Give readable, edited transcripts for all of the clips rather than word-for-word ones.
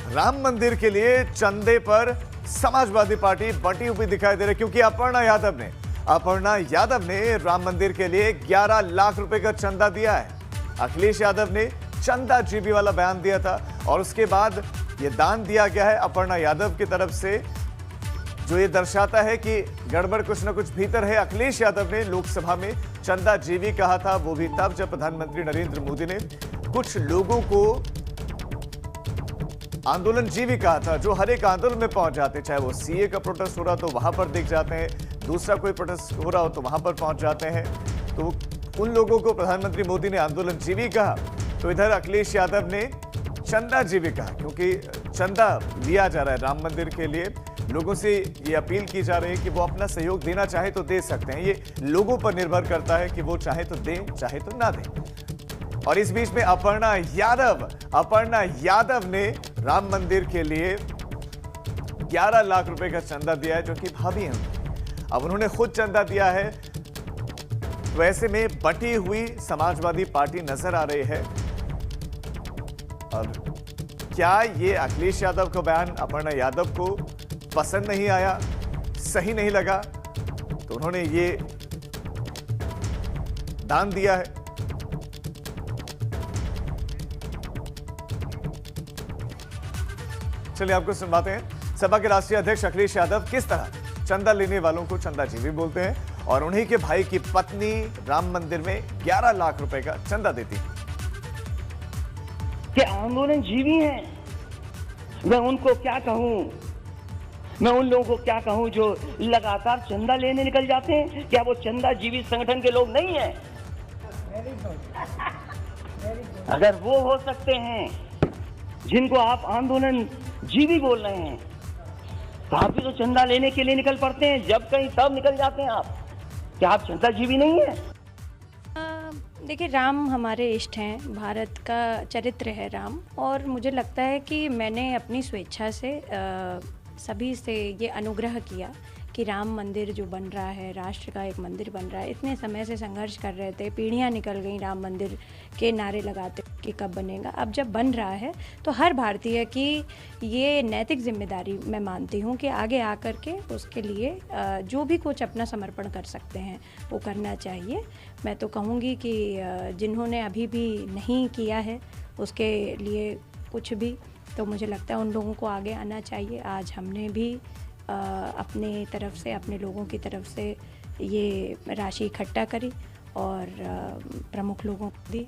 राम मंदिर के लिए चंदे पर समाजवादी पार्टी बटी हुई दिखाई दे रही, क्योंकि अपर्णा यादव ने राम मंदिर के लिए 11 लाख रुपए का चंदा दिया है। अखिलेश यादव ने चंदा जीबी वाला बयान दिया था और उसके बाद यह दान दिया गया है अपर्णा यादव की तरफ से, जो ये दर्शाता है कि गड़बड़ कुछ न कुछ भीतर है। अखिलेश यादव ने लोकसभा में चंदा जीवी कहा था, वो भी तब जब प्रधानमंत्री नरेंद्र मोदी ने कुछ लोगों को आंदोलन जीवी कहा था, जो हर एक आंदोलन में पहुंच जाते, चाहे वो सीए का प्रोटेस्ट हो रहा तो वहां पर दिख जाते हैं, दूसरा कोई प्रोटेस्ट हो रहा हो तो वहां पर पहुंच जाते हैं। तो उन लोगों को प्रधानमंत्री मोदी ने आंदोलन जीवी कहा, तो इधर अखिलेश यादव ने चंदा जीवी कहा, क्योंकि चंदा लिया जा रहा है राम मंदिर के लिए। लोगों से ये अपील की जा रही है कि वो अपना सहयोग देना चाहे तो दे सकते हैं, ये लोगों पर निर्भर करता है कि वो चाहे तो दें चाहे तो ना दें। और इस बीच में अपर्णा यादव ने राम मंदिर के लिए 11 लाख रुपए का चंदा दिया है, जो कि भाभी हैं। अब उन्होंने खुद चंदा दिया है, तो ऐसे में बटी हुई समाजवादी पार्टी नजर आ रही है। और क्या ये अखिलेश यादव का बयान अपर्णा यादव को पसंद नहीं आया, सही नहीं लगा, तो उन्होंने ये दान दिया है। चलिए आपको सुनवाते हैं सपा के राष्ट्रीय अध्यक्ष अखिलेश यादव किस तरह चंदा लेने वालों को चंदा जीवी बोलते हैं और उन्हीं के भाई की पत्नी राम मंदिर में 11 लाख रुपए का चंदा देती है। कि आंदोलन जीवी हैं, मैं उनको क्या कहूं, मैं उन लोगों को क्या कहूं जो लगातार चंदा लेने निकल जाते हैं? क्या वो चंदा जीवी संगठन के लोग नहीं हैं? अगर वो हो सकते हैं जिनको आप आंदोलन जीवी बोल रहे हैं, तो आप भी तो चंदा लेने के लिए निकल पड़ते हैं, जब कहीं तब निकल जाते हैं आप। क्या आप चंदा जीवी नहीं है? देखिए, राम हमारे इष्ट हैं, भारत का चरित्र है राम, और मुझे लगता है कि मैंने अपनी स्वेच्छा से सभी से ये अनुग्रह किया कि राम मंदिर जो बन रहा है, राष्ट्र का एक मंदिर बन रहा है। इतने समय से संघर्ष कर रहे थे, पीढ़ियां निकल गई राम मंदिर के नारे लगाते कि कब बनेगा। अब जब बन रहा है तो हर भारतीय की ये नैतिक जिम्मेदारी मैं मानती हूँ कि आगे आकर के उसके लिए जो भी कुछ अपना समर्पण कर सकते हैं वो करना चाहिए। मैं तो कहूँगी कि जिन्होंने अभी भी नहीं किया है उसके लिए कुछ भी, तो मुझे लगता है उन लोगों को आगे आना चाहिए। आज हमने भी अपने तरफ से, अपने लोगों की तरफ से ये राशि इकट्ठा करी और प्रमुख लोगों को दी।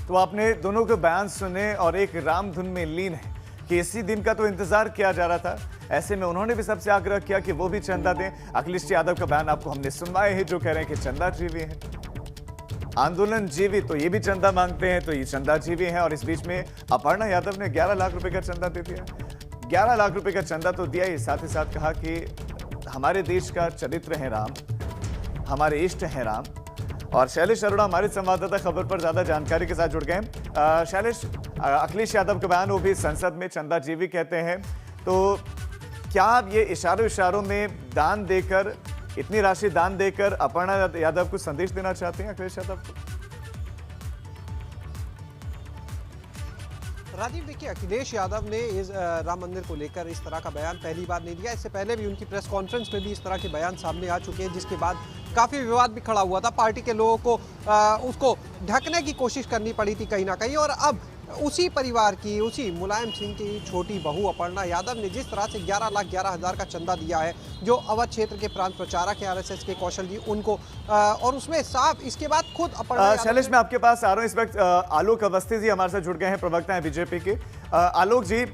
तो आपने दोनों के बयान सुने और एक राम धुन में लीन है कि इसी दिन का तो इंतजार किया जा रहा था। ऐसे में उन्होंने भी सबसे आग्रह किया कि वो भी चंदा दें। अखिलेश यादव का बयान आपको हमने सुनवाए हैं, जो कह रहे हैं कि चंदा जीवी है, आंदोलन जीवी, तो ये भी चंदा मांगते हैं, तो ये चंदा जीवी हैं। और इस बीच में अपर्णा यादव ने 11 लाख रुपए का चंदा दे दिया। 11 लाख रुपए का चंदा तो दिया ही, साथ ही साथ कहा कि हमारे देश का चरित्र है राम, हमारे इष्ट हैं राम। और शैलेश अरोड़ा हमारे संवाददाता खबर पर ज्यादा जानकारी के साथ जुड़ गए। शैलेश, अखिलेश यादव का बयान, वो भी संसद में चंदा जीवी कहते हैं, तो क्या आप ये इशारों में दान देकर, इतनी राशि दान देकर अपर्णा यादव को संदेश देना चाहते हैं, अखिलेश यादव को? राजीव, देखिए, अखिलेश यादव ने इस राम मंदिर को लेकर इस तरह का बयान पहली बार नहीं दिया। इससे पहले भी उनकी प्रेस कॉन्फ्रेंस में भी इस तरह के बयान सामने आ चुके हैं, जिसके बाद काफ़ी विवाद भी खड़ा हुआ था। पार्टी के लोगों को उसको ढकने की कोशिश करनी पड़ी थी कहीं ना कहीं। और अब उसी परिवार की, उसी मुलायम सिंह की छोटी बहू अपर्णा यादव ने जिस तरह से 11,11,000 का चंदा दिया है, जो अवध क्षेत्र के प्रांत प्रचारक है आरएसएस के कौशल जी, उनको, और उसमें साफ इसके बाद खुद अपर्णा। शैलेश, मैं आपके पास आ रहा हूँ। इस वक्त आलोक अवस्थी जी हमारे साथ जुड़ गए हैं, प्रवक्ता हैं बीजेपी के। आलोक जी,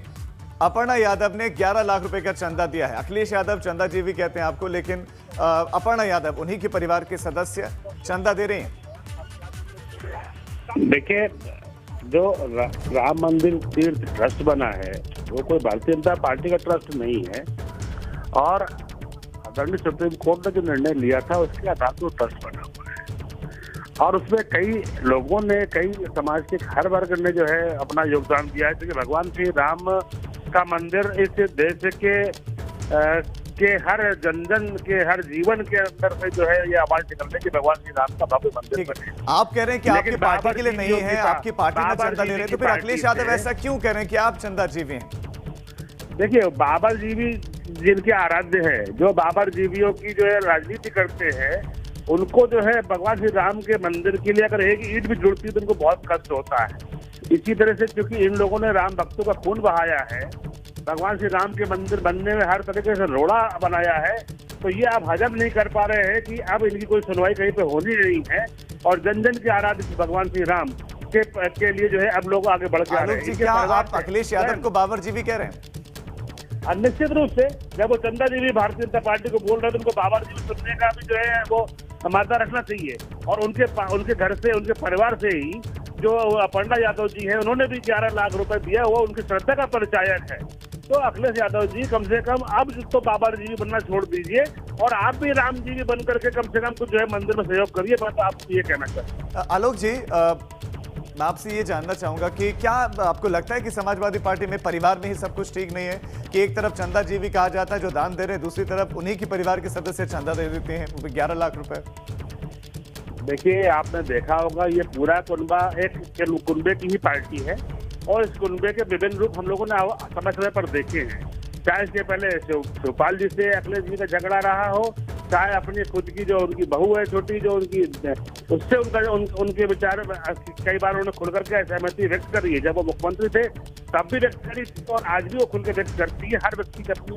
अपर्णा यादव ने 11 लाख रुपए का चंदा दिया है। अखिलेश यादव चंदा जीवी कहते हैं आपको, लेकिन अपर्णा यादव, उन्हीं के परिवार के सदस्य, चंदा दे रहे हैं। देखिए, जो राम मंदिर तीर्थ ट्रस्ट बना है वो कोई भारतीय जनता पार्टी का ट्रस्ट नहीं है, और आदरणीय सुप्रीम कोर्ट ने जो निर्णय लिया था उसके आधार पर ट्रस्ट बना हुआ है। और उसमें कई लोगों ने, कई समाज के हर वर्ग ने जो है अपना योगदान दिया है, क्योंकि भगवान श्री राम का मंदिर इस देश के के हर जन के हर जीवन के अंदर से जो है ये आवाज निकलने की भगवान श्री राम का भव्य मंदिर ठीक बने। है। आप कह रहे हैं कि आपकी लेकिन पार्टी बाबर के लिए जी नहीं जो है, कि आपकी पार्टी में बाबर चंदा जी ले रहे हैं, तो की फिर अखिलेश यादव पार्टी ऐसा क्यों कह रहे हैं कि आप चंदा जीवी हैं? देखिए, बाबर जी भी जिनके आराध्य है, जो बाबर जीवियों की जो है राजनीति करते हैं, उनको जो है भगवान श्री राम के मंदिर के लिए अगर एक ईंट भी जुड़ती है तो उनको बहुत कष्ट होता है। इसी तरह से क्योंकि इन लोगों ने राम भक्तों का खून बहाया है, भगवान श्री राम के मंदिर बनने में हर तरीके से रोड़ा बनाया है, तो ये आप हजम नहीं कर पा रहे हैं कि अब इनकी कोई सुनवाई कहीं पे होनी नहीं है और जन जन के आराध्य भगवान श्री राम के लिए जो है अब लोग आगे बढ़ के आ रहे आलोक हैं। जी, क्या आप अखिलेश यादव को बाबर जीवी कह रहे हैं? निश्चित रूप से जब वो चंदा जी भी भारतीय जनता पार्टी को बोल रहे थे, उनको बाबर जी सुनने का भी जो है वो मादा रखना चाहिए। और उनके घर से, उनके परिवार से ही जो अपर्णा यादव जी हैं, उन्होंने भी 11 लाख रुपए दिया, वो उनकी श्रद्धा का परिचायक है। तो अखिलेश यादव जी कम से कम अब तो बाबर जी भी बनना छोड़ दीजिए और आप भी राम जी भी बन करके कम से कम कुछ जो है मंदिर में सहयोग करिए। मैं तो आपको ये कहना चाहता हूँ। आलोक जी, मैं आपसे ये जानना चाहूंगा कि क्या आपको लगता है कि समाजवादी पार्टी में परिवार में ही सब कुछ ठीक नहीं है कि एक तरफ चंदा जीवी कहा जाता है जो दान दे रहे हैं, दूसरी तरफ उन्हीं की परिवार के सदस्य चंदा दे देते हैं, वो भी 11 लाख रुपए? देखिए, आपने देखा होगा ये पूरा कुनबा एक कुनबे की ही पार्टी है और इस कुनबे के विभिन्न रूप हम लोगों ने समय समय पर देखे हैं। चाहे इसके पहले शिवपाल जी से अखिलेश जी का झगड़ा रहा हो, चाहे अपनी खुद की जो उनकी बहू है छोटी, जो उनकी उससे उनके विचार कई बार उन्होंने खुल करके सहमति व्यक्त करी है। जब वो मुख्यमंत्री थे तब भी व्यक्त करी थी और आज भी वो खुल के व्यक्त करती है। हर व्यक्ति की अपनी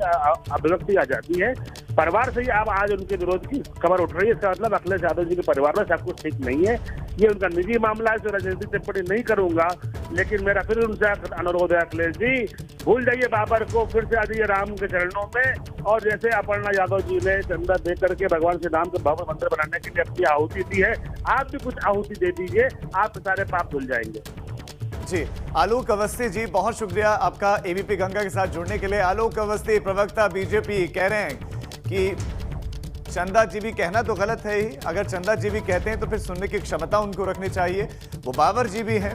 अभिव्यक्ति आ जाती है। परिवार से ही अब आज उनके विरोध की खबर उठ रही है। इसका मतलब अखिलेश यादव जी के परिवार में सब कुछ ठीक नहीं है। ये उनका निजी मामला है, जो राजनीतिक टिप्पणी नहीं करूंगा, लेकिन मेरा फिर उनसे अनुरोध है, अखिलेश जी भूल जाइए बाबर को, फिर से आ जाइए राम के चरणों में। और जैसे अपर्णा यादव जी ने चंदा दे करके भगवान श्री राम के भव्य मंदिर बनाने के लिए अपनी आहुति दी है, आप भी कुछ आहुति दे दीजिए, आप सारे पाप धुल जाएंगे। जी, आलोक अवस्थी जी, बहुत शुक्रिया आपका एबीपी गंगा के साथ जुड़ने के लिए। आलोक अवस्थी, प्रवक्ता बीजेपी, कह रहे हैं कि चंदा जीवी कहना तो गलत है ही, अगर चंदा जीवी कहते हैं तो फिर सुनने की क्षमता उनको रखनी चाहिए। वो बाबर जी भी हैं,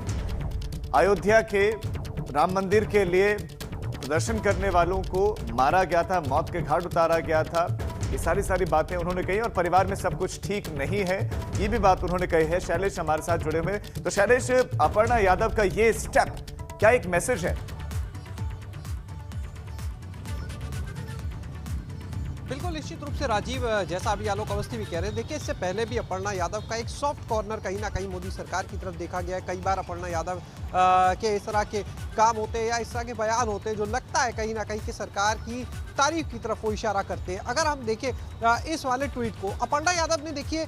अयोध्या के राम मंदिर के लिए प्रदर्शन करने वालों को मारा गया था, मौत के घाट उतारा गया था, ये सारी बातें उन्होंने कही और परिवार में सब कुछ ठीक नहीं है, ये भी बात उन्होंने कही है। शैलेश हमारे साथ जुड़े हुए। तो शैलेश, अपर्णा यादव का ये स्टेप क्या एक मैसेज है? बिल्कुल निश्चित रूप से राजीव, जैसा अभी आलोक अवस्थी भी कह रहे हैं, देखिए इससे पहले भी अपर्णा यादव का एक सॉफ्ट कॉर्नर कहीं ना कहीं मोदी सरकार की तरफ देखा गया है। कई बार अपर्णा यादव के इस तरह के काम होते हैं या इस तरह के बयान होते हैं जो लगता है कहीं ना कहीं कि सरकार की तारीफ की तरफ वो इशारा करते हैं। अगर हम देखें इस वाले ट्वीट को, अपर्णा यादव ने देखिए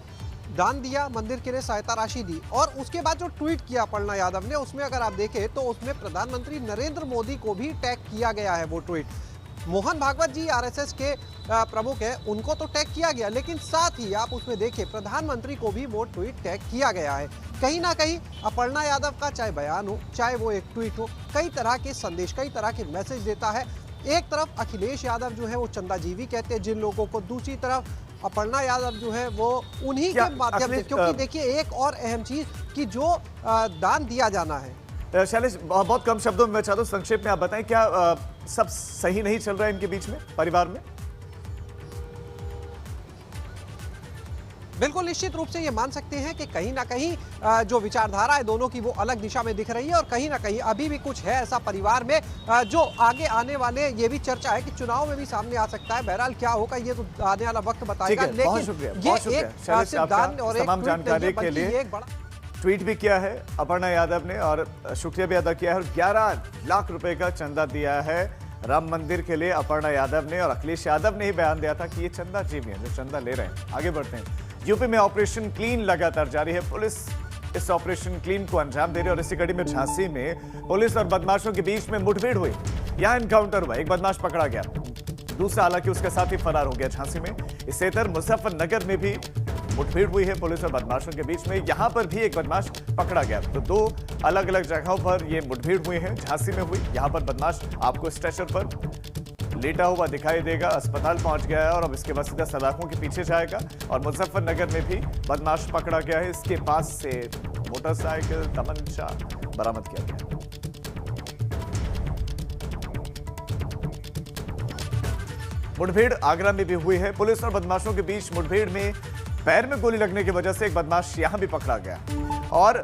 दान दिया, मंदिर के लिए सहायता राशि दी और उसके बाद जो ट्वीट किया अपर्णा यादव ने, उसमें अगर आप देखें तो उसमें प्रधानमंत्री नरेंद्र मोदी को भी टैग किया गया है। वो ट्वीट मोहन भागवत जी आरएसएस के प्रमुख है, उनको तो टैग किया गया, लेकिन साथ ही आप उसमें देखें प्रधानमंत्री को भी वो ट्वीट टैग किया गया है। कहीं ना कहीं अपर्णा यादव का चाहे बयान हो, चाहे वो एक ट्वीट हो, कई तरह के संदेश, कई तरह के मैसेज देता है। एक तरफ अखिलेश यादव जो है वो चंदा जीवी कहते हैं जिन लोगों को, दूसरी तरफ अपर्णा यादव जो है वो उन्हीं के माध्यम से, क्योंकि देखिए एक और अहम चीज कि जो दान दिया जाना है। शैलेश, बहुत कम शब्दों में मैं चाहता हूँ संक्षेप में आप बताएं, क्या सब सही नहीं चल रहा है इनके बीच में, परिवार में? बिल्कुल निश्चित रूप से ये मान सकते हैं कि कहीं ना कहीं जो विचारधारा है दोनों की वो अलग दिशा में दिख रही है और कहीं ना कहीं अभी भी कुछ है ऐसा परिवार में जो आगे आने वाले, ये भी चर्चा है कि चुनाव में भी सामने आ सकता है। बहरहाल क्या होगा ये तो आने वाला वक्त बताएगा। लेकिन बहुत शुक्रिया शैलेश, दान और एक तमाम जानकारी के लिए। एक बड़ा ट्वीट भी किया है अपर्णा यादव ने और शुक्रिया भी अदा किया है और 11 लाख रुपए का चंदा दिया है राम मंदिर के लिए अपर्णा यादव ने। और अखिलेश यादव ने ही बयान दिया था कि ये चंदा जीवी है जो चंदा ले रहे हैं। आगे बढ़ते हैं। यूपी में ऑपरेशन क्लीन लगातार जारी है, पुलिस इस ऑपरेशन क्लीन को अंजाम दे रही है और इसी कड़ी में झांसी में पुलिस और बदमाशों के बीच में मुठभेड़ हुई। यहां एनकाउंटर हुआ, एक बदमाश पकड़ा गया, दूसरा हालांकि उसके साथ ही फरार हो गया। झांसी में इससे इतर मुजफ्फरनगर में भी मुठभेड़ हुई है पुलिस और बदमाशों के बीच में, यहां पर भी एक बदमाश पकड़ा गया। तो दो अलग अलग जगहों पर ये मुठभेड़ हुई है। झांसी में हुई, यहां पर बदमाश आपको स्ट्रेचर पर लेटा हुआ दिखाई देगा, अस्पताल पहुंच गया है और अब इसके बाद सीधा सलाखों के पीछे जाएगा। और मुजफ्फरनगर में भी बदमाश पकड़ा गया है, इसके पास से मोटरसाइकिल, तमंचा बरामद किया गया। मुठभेड़ आगरा में भी हुई है। पुलिस और बदमाशों के बीच मुठभेड़ में पैर में गोली लगने की वजह से एक बदमाश यहां भी पकड़ा गया और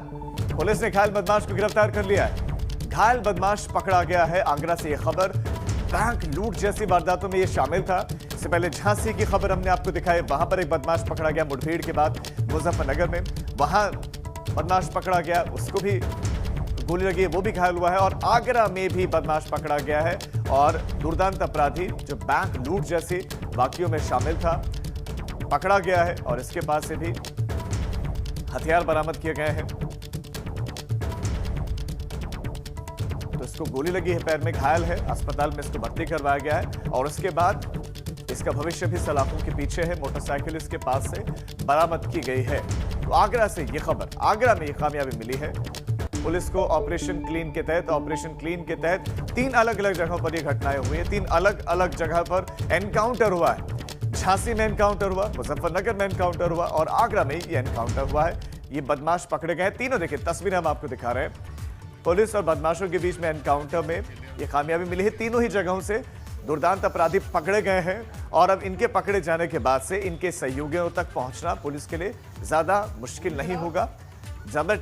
पुलिस ने घायल बदमाश को गिरफ्तार कर लिया है। घायल बदमाश पकड़ा गया है। आगरा से यह खबर। बैंक लूट जैसी वारदातों में यह शामिल था। इससे पहले झांसी की खबर हमने आपको दिखाई, वहां पर एक बदमाश पकड़ा गया मुठभेड़ के बाद मुजफ्फरनगर में। वहां बदमाश पकड़ा गया, उसको भी गोली लगी है, वो भी घायल हुआ है। और आगरा में भी बदमाश पकड़ा गया है और दुर्दांत अपराधी जो बैंक लूट जैसी वाकयों में शामिल था पकड़ा गया है और इसके पास से भी हथियार बरामद किए गए हैं। तो इसको गोली लगी है, पैर में घायल है, अस्पताल में इसको भर्ती करवाया गया है और उसके बाद इसका भविष्य भी सलाखों के पीछे है। मोटरसाइकिल इसके पास से बरामद की गई है। तो आगरा से ये खबर, आगरा में ये कामयाबी मिली है पुलिस को। ऑपरेशन क्लीन के तहत 3 अलग अलग जगहों पर ये घटनाएं हुई है। 3 अलग अलग जगह पर एनकाउंटर हुआ है। झांसी में एनकाउंटर हुआ, मुजफ्फरनगर में एनकाउंटर हुआ और आगरा में ये एनकाउंटर हुआ है। ये बदमाश पकड़े गए हैं तीनों। देखिए तस्वीरें हम आपको दिखा रहे हैं। पुलिस और बदमाशों के बीच में एनकाउंटर में ये कामयाबी मिली है। तीनों ही जगहों से दुर्दांत अपराधी पकड़े गए हैं और अब इनके पकड़े जाने के बाद से इनके सहयोगियों तक पहुंचना पुलिस के लिए ज्यादा मुश्किल नहीं होगा, ज्यादा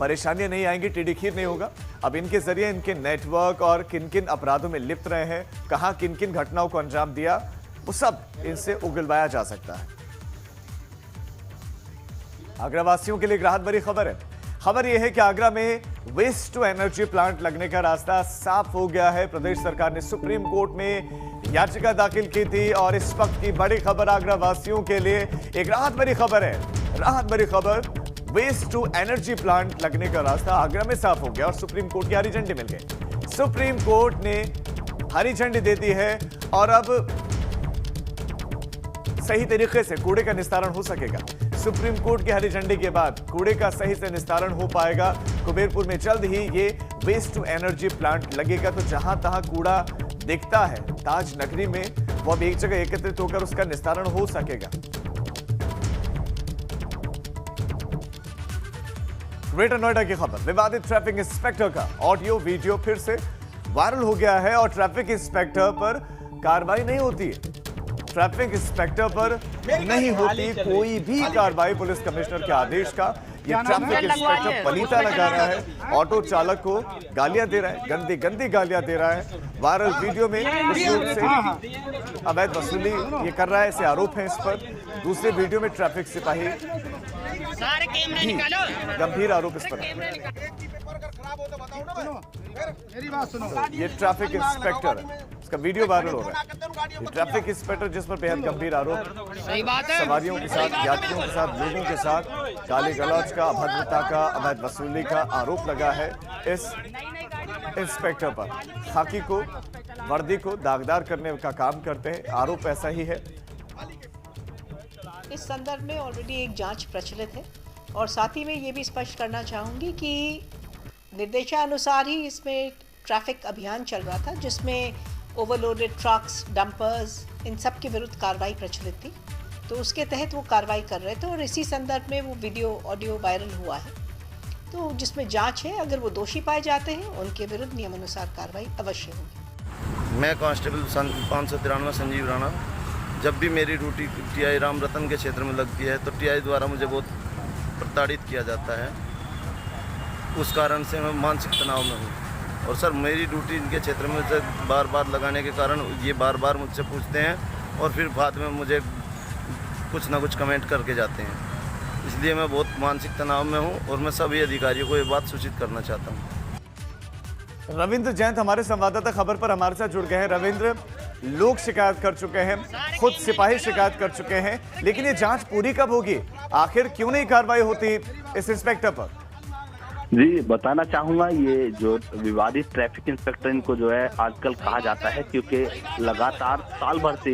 परेशानियां नहीं आएंगी, टेढ़ी खीर नहीं होगा। अब इनके जरिए इनके नेटवर्क और किन किन अपराधों में लिप्त रहे हैं, कहां किन किन घटनाओं को अंजाम दिया, वो सब इनसे उगलवाया जा सकता है। आगरा वासियों के लिए एक राहत भरी खबर है। खबर यह है कि आगरा में वेस्ट टू एनर्जी प्लांट लगने का रास्ता साफ हो गया है। प्रदेश सरकार ने सुप्रीम कोर्ट में याचिका दाखिल की थी और इस वक्त की बड़ी खबर आगरा वासियों के लिए एक राहत भरी खबर है। राहत भरी खबर, वेस्ट टू एनर्जी प्लांट लगने का रास्ता आगरा में साफ हो गया और सुप्रीम कोर्ट की हरी झंडी मिल गई। सुप्रीम कोर्ट ने हरी झंडी दे दी है और अब सही तरीके से कूड़े का निस्तारण हो सकेगा। सुप्रीम कोर्ट की हरी झंडी के बाद कूड़े का सही से निस्तारण हो पाएगा। कुबेरपुर में जल्द ही ये वेस्ट टू एनर्जी प्लांट लगेगा। तो जहां तहां कूड़ा दिखता है ताज नगरी में, वो अब एक जगह एकत्रित होकर उसका निस्तारण हो सकेगा। ग्रेटर नोएडा की खबर, विवादित ट्रैफिक इंस्पेक्टर का ऑडियो वीडियो फिर से वायरल हो गया है और ट्रैफिक इंस्पेक्टर पर कार्रवाई नहीं होती है। ट्रैफिक इंस्पेक्टर पर नहीं होती कोई भी कार्रवाई पुलिस कमिश्नर के आदेश का। ये ट्रैफिक इंस्पेक्टर पलीता लगा रहा है, ऑटो चालक को गालियां दे रहा है, गंदी गंदी गालियां दे रहा है। वायरल वीडियो में इस रूप से अवैध वसूली ये कर रहा है, ऐसे आरोप हैं इस पर। दूसरे वीडियो में ट्रैफिक सिपाही गंभीर आरोप इस पर। ये ट्रैफिक इंस्पेक्टर, इसका वीडियो वायरल हो रहा है। ये ट्रैफिक इंस्पेक्टर जिस पर बेहद गंभीर आरोप, सवारियों के साथ, यात्रियों के साथ, लोगों के साथ गाली गलौज का, अभद्रता का, अवैध वसूली का आरोप लगा है इस इंस्पेक्टर पर। खाकी को, वर्दी को दागदार करने का काम करते हैं, आरोप ऐसा ही है। इस संदर्भ में ऑलरेडी एक जांच प्रचलित है और साथ ही में ये भी स्पष्ट करना चाहूँगी कि निर्देशानुसार ही इसमें ट्रैफिक अभियान चल रहा था, जिसमें ओवरलोडेड ट्रक्स, डंपर्स, इन सब के विरुद्ध कार्रवाई प्रचलित थी। तो उसके तहत वो कार्रवाई कर रहे थे और इसी संदर्भ में वो वीडियो ऑडियो वायरल हुआ है। तो जिसमें जांच है, अगर वो दोषी पाए जाते हैं उनके विरुद्ध नियमानुसार कार्रवाई अवश्य होगी। मैं कांस्टेबल 593 संजीव राणा। जब भी मेरी ड्यूटी टीआई राम रतन के क्षेत्र में लगती है तो टीआई द्वारा मुझे बहुत प्रताड़ित किया जाता है। उस कारण से मैं मानसिक तनाव में हूँ और सर मेरी ड्यूटी इनके क्षेत्र में से बार बार लगाने के कारण ये बार बार मुझसे पूछते हैं और फिर बाद में मुझे कुछ ना कुछ कमेंट करके जाते हैं। इसलिए मैं बहुत मानसिक तनाव में हूँ और मैं सभी अधिकारियों को ये बात सूचित करना चाहता हूँ। रविंद्र जैन हमारे संवाददाता खबर पर हमारे साथ जुड़ गए हैं। रविंद्र, लोग शिकायत कर चुके हैं, खुद सिपाही शिकायत कर चुके हैं, लेकिन ये जांच पूरी कब होगी? आखिर क्यों नहीं कार्रवाई होती इस इंस्पेक्टर पर? जी बताना चाहूंगा, ये जो विवादित ट्रैफिक इंस्पेक्टर इनको जो है आजकल कहा जाता है, क्योंकि लगातार साल भर से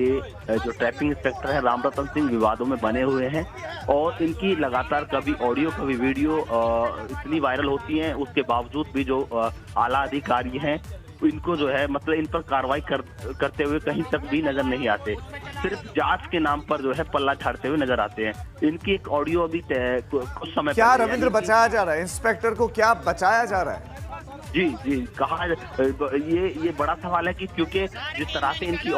जो ट्रैफिक इंस्पेक्टर हैं राम रतन सिंह विवादों में बने हुए हैं और इनकी लगातार कभी ऑडियो कभी वीडियो इतनी वायरल होती हैं, उसके बावजूद भी जो आला अधिकारी हैं इनको जो है मतलब इन पर कार्रवाई करते हुए कहीं तक भी नजर नहीं आते। सिर्फ जांच के नाम पर जो है पल्ला झाड़ते हुए नजर आते हैं। इनकी एक ऑडियो अभी कुछ समय क्या रविंद्र बचाया जा रहा है? इंस्पेक्टर को क्या बचाया जा रहा है? जी जी कहा ये बड़ा सवाल है कि क्योंकि जिस तरह से इनकी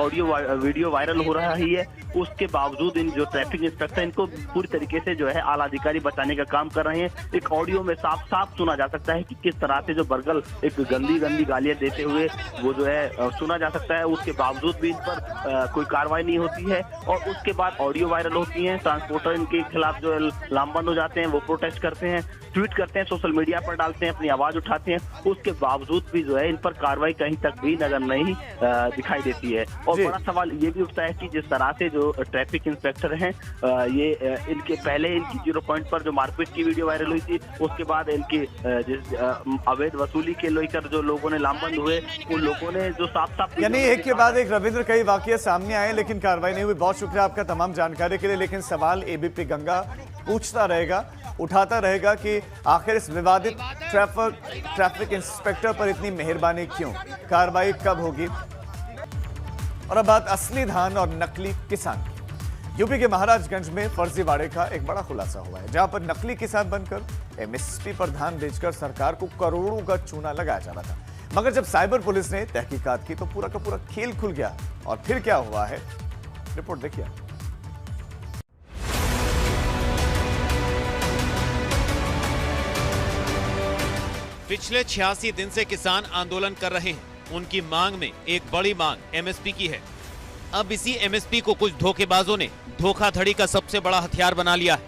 वीडियो वायरल हो रहा है उसके बावजूद इन जो ट्रैफिक इंस्पेक्टर इनको पूरी तरीके से जो है आला अधिकारी बचाने का काम कर रहे हैं। एक ऑडियो में साफ साफ सुना जा सकता है कि किस तरह से जो बरगल एक गंदी गालियां देते हुए वो जो है सुना जा सकता है। उसके बावजूद भी इन पर कोई कार्रवाई नहीं होती है और उसके बाद ऑडियो वायरल होती है। ट्रांसपोर्टर इनके खिलाफ जो लामबंद हो जाते हैं, वो प्रोटेस्ट करते हैं, ट्वीट करते हैं, सोशल मीडिया पर डालते हैं, अपनी आवाज उठाते हैं। उसके बावजूद भी जो है इन पर कार्रवाई कहीं तक भी नजर नहीं दिखाई देती है। और बड़ा सवाल ये भी उठता है कि जिस तरह से जो ट्रैफिक इंस्पेक्टर हैं ये इनके पहले इनकी 0 पॉइंट पर जो मारपीट की वीडियो वायरल हुई थी, उसके बाद इनकी अवैध वसूली के लेकर जो लोगों ने लामबंद हुए, उन लोगों ने जो साफ यानी एक के बाद एक रविंद्र कई वाकये सामने आए लेकिन कार्रवाई नहीं हुई। बहुत शुक्रिया आपका तमाम जानकारी के लिए। लेकिन सवाल एबीपी गंगा पूछता रहेगा, उठाता रहेगा कि आखिर इस विवादित ट्रैफिक इंस्पेक्टर पर इतनी मेहरबानी क्यों, कार्रवाई कब होगी। और अब बात असली धान और नकली किसान की। यूपी के महाराजगंज में फर्जीवाड़े का एक बड़ा खुलासा हुआ है, जहां पर नकली किसान बनकर एमएसपी पर धान बेचकर सरकार को करोड़ों का चूना लगाया जा रहा था। मगर जब साइबर पुलिस ने तहकीकात की तो पूरा का पूरा खेल खुल गया। और फिर क्या हुआ है, रिपोर्ट देखिए। पिछले 86 दिन से किसान आंदोलन कर रहे हैं। उनकी मांग में एक बड़ी मांग एमएसपी की है। अब इसी एमएसपी को कुछ धोखेबाजों ने धोखाधड़ी का सबसे बड़ा हथियार बना लिया है,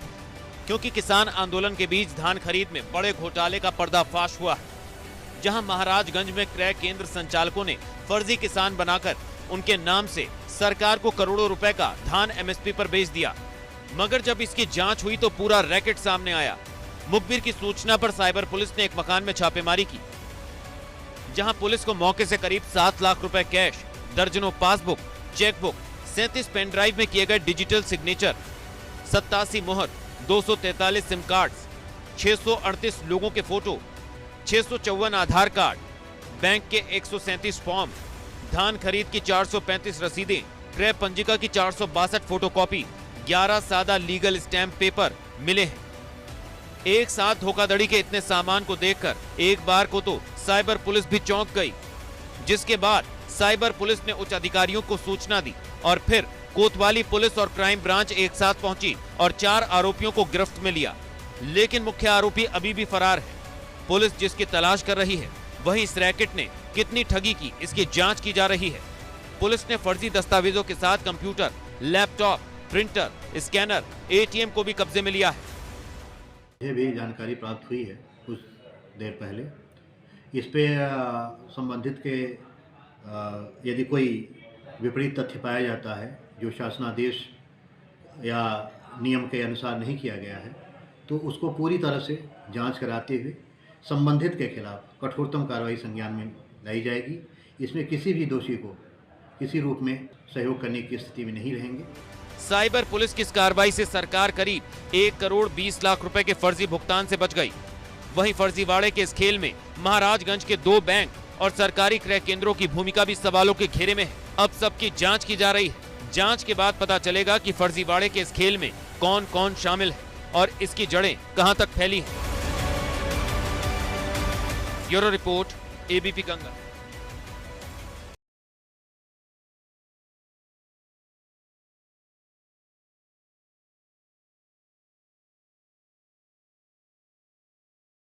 क्योंकि किसान आंदोलन के बीच धान खरीद में बड़े घोटाले का पर्दाफाश हुआ है, जहां महाराजगंज में क्रय केंद्र संचालकों ने फर्जी किसान बनाकर उनके नाम से सरकार को करोड़ों रुपए का धान एमएसपी पर बेच दिया। मगर जब इसकी जांच हुई तो पूरा रैकेट सामने आया। मुखबिर की सूचना पर साइबर पुलिस ने एक मकान में छापेमारी की, जहां पुलिस को मौके से करीब 7 लाख रुपए कैश, दर्जनों पासबुक, चेकबुक, 37 पेन ड्राइव में किए गए डिजिटल सिग्नेचर, 87 मुहर, 243 सिम कार्ड्स, 638 लोगों के फोटो, 654 आधार कार्ड, बैंक के 137 फॉर्म, धान खरीद की 435 रसीदें, क्रय पंजिका की 462 फोटोकॉपी, 11 सादा लीगल स्टैम्प पेपर मिले हैं। एक साथ धोखाधड़ी के इतने सामान को देखकर एक बार को तो साइबर पुलिस भी चौंक गई, जिसके बाद साइबर पुलिस ने उच्च अधिकारियों को सूचना दी और फिर कोतवाली पुलिस और क्राइम ब्रांच एक साथ पहुंची और 4 आरोपियों को गिरफ्त में लिया। लेकिन मुख्य आरोपी अभी भी फरार है। पुलिस जिसकी तलाश कर रही है, वहीं इस रैकेट ने कितनी ठगी की, इसकी जांच की जा रही है। पुलिस ने फर्जी दस्तावेजों के साथ computer, laptop, printer, scanner, ATM को भी कब्जे में लिया है। मुझे भी जानकारी प्राप्त हुई है कुछ देर पहले। इस पे संबंधित के यदि कोई विपरीत तथ्य पाया जाता है जो शासनादेश या नियम के अनुसार नहीं किया गया है, तो उसको पूरी तरह से जांच कराते हुए संबंधित के खिलाफ कठोरतम कार्रवाई संज्ञान में लाई जाएगी। इसमें किसी भी दोषी को किसी रूप में सहयोग करने की स्थिति में नहीं रहेंगे। साइबर पुलिस की इस कार्रवाई से सरकार करीब 1 करोड़ 20 लाख रुपए के फर्जी भुगतान से बच गई। वहीं फर्जीवाड़े के इस खेल में महाराजगंज के 2 बैंक और सरकारी क्रय केंद्रों की भूमिका भी सवालों के घेरे में है। अब सबकी जांच की जा रही है। जांच के बाद पता चलेगा कि फर्जीवाड़े के इस खेल में कौन कौन शामिल है और इसकी जड़ें कहां तक फैली हैं। Bureau report, ABP Ganga.